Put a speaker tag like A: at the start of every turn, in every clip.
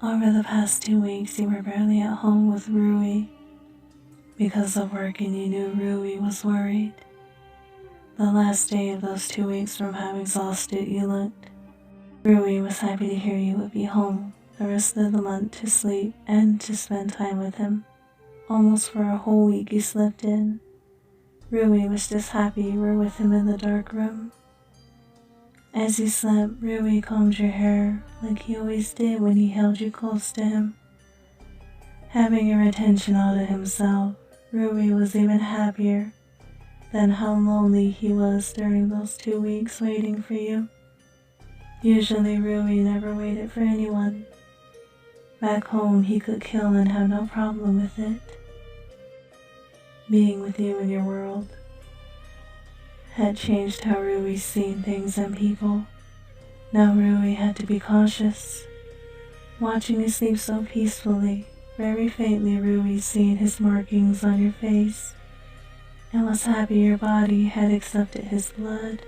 A: Over the past 2 weeks, you were barely at home with Rui because of work, and you knew Rui was worried. The last day of those 2 weeks, from how exhausted you looked, Rui was happy to hear you would be home the rest of the month to sleep and to spend time with him. Almost for a whole week you slept in. Rui was just happy you were with him in the dark room. As you slept, Rui combed your hair like he always did when he held you close to him. Having your attention all to himself, Rui was even happier than how lonely he was during those 2 weeks waiting for you. Usually Rui never waited for anyone. Back home he could kill and have no problem with it. Being with you in your world had changed how Rui seen things and people. Now Rui had to be cautious. Watching you sleep so peacefully, very faintly Rui seen his markings on your face, and was happy your body had accepted his blood.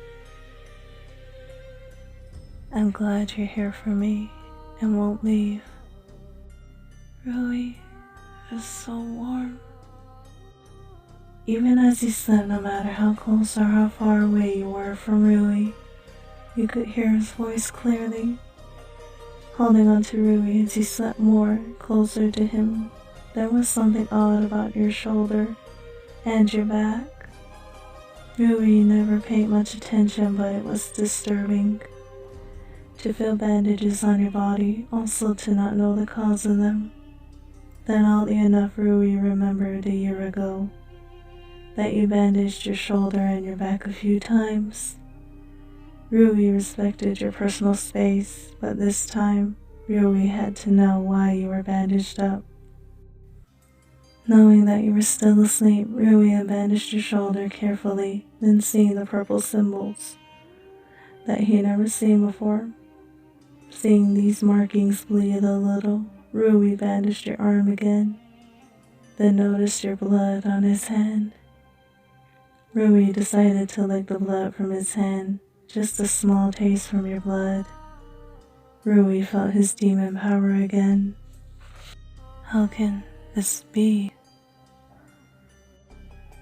A: I'm glad you're here for me and won't leave. Rui is so warm. Even as you slept, no matter how close or how far away you were from Rui, you could hear his voice clearly. Holding on to Rui as you slept more closer to him, there was something odd about your shoulder and your back. Rui never paid much attention, but it was disturbing to feel bandages on your body, also to not know the cause of them. Then oddly enough, Rui remembered a year ago that you bandaged your shoulder and your back a few times. Rui respected your personal space, but this time, Rui had to know why you were bandaged up. Knowing that you were still asleep, Rui bandaged your shoulder carefully, then seeing the purple symbols that he had never seen before. Seeing these markings bleed a little, Rui bandaged your arm again, then noticed your blood on his hand. Rui decided to lick the blood from his hand, just a small taste from your blood. Rui felt his demon power again. How can this be?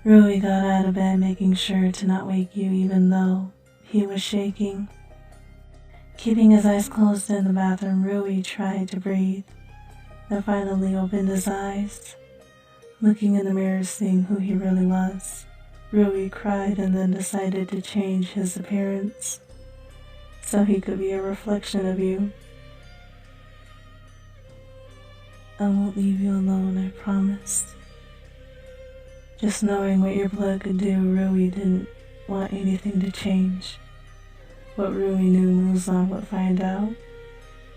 A: Rui got out of bed, making sure to not wake you even though he was shaking. Keeping his eyes closed in the bathroom, Rui tried to breathe, then finally opened his eyes. Looking in the mirror, seeing who he really was, Rui cried and then decided to change his appearance so he could be a reflection of you. I won't leave you alone, I promise. Just knowing what your blood could do, Rui didn't want anything to change. But Rui knew Muzan would find out.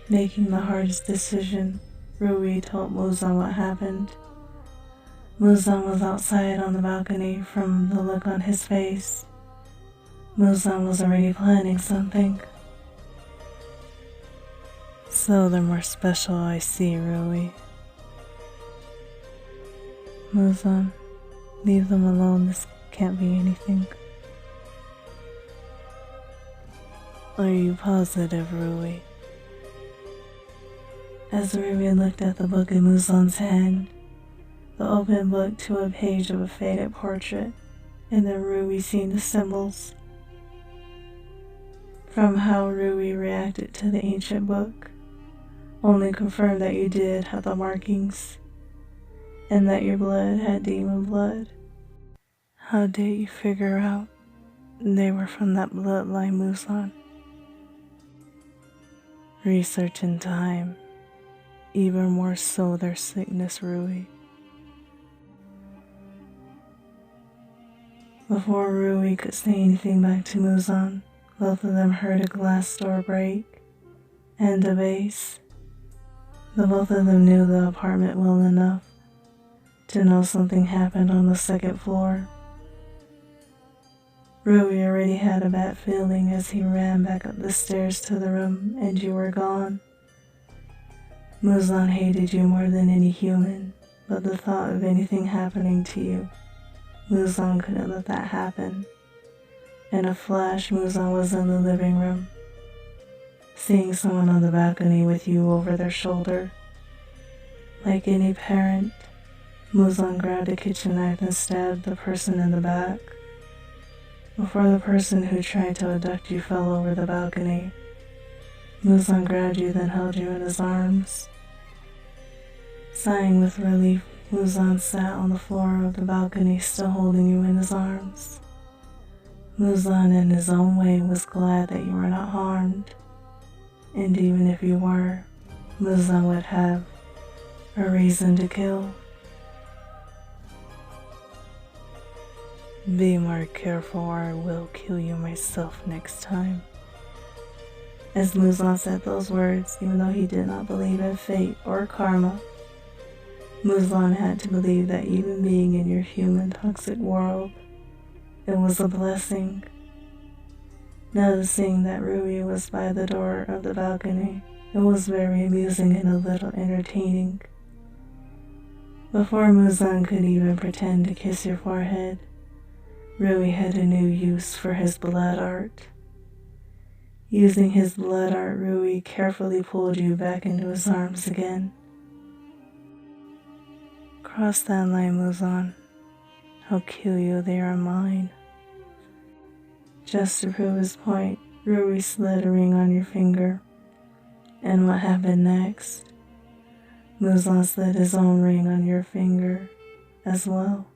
A: Making the hardest decision, Rui told Muzan what happened. Muzan was outside on the balcony. From the look on his face, Muzan was already planning something. So they're more special, I see, Rui. Muzan, leave them alone, this can't be anything. Are you positive, Rui? As Rui looked at the book in Muzan's hand, the open book to a page of a faded portrait, and then Rui seen the symbols. From how Rui reacted to the ancient book, only confirmed that you did have the markings, and that your blood had demon blood. How did you figure out they were from that bloodline, Muzan? Research in time, even more so their sickness, Rui. Before Rui could say anything back to Muzan, both of them heard a glass door break and a vase. The both of them knew the apartment well enough to know something happened on the second floor. Rui already had a bad feeling as he ran back up the stairs to the room and you were gone. Muzan hated you more than any human, but the thought of anything happening to you, Muzan couldn't let that happen. In a flash, Muzan was in the living room, seeing someone on the balcony with you over their shoulder. Like any parent, Muzan grabbed a kitchen knife and stabbed the person in the back. Before the person who tried to abduct you fell over the balcony, Muzan grabbed you, then held you in his arms. Sighing with relief, Muzan sat on the floor of the balcony, still holding you in his arms. Muzan, in his own way, was glad that you were not harmed, and even if you were, Muzan would have a reason to kill. Be more careful or I will kill you myself next time. As Muzan said those words, even though he did not believe in fate or karma, Muzan had to believe that even being in your human toxic world, it was a blessing. Noticing that Rui was by the door of the balcony, it was very amusing and a little entertaining. Before Muzan could even pretend to kiss your forehead, Rui had a new use for his blood art. Using his blood art, Rui carefully pulled you back into his arms again. Cross that line, Muzan. I'll kill you, they are mine. Just to prove his point, Rui slid a ring on your finger. And what happened next? Muzan slid his own ring on your finger as well.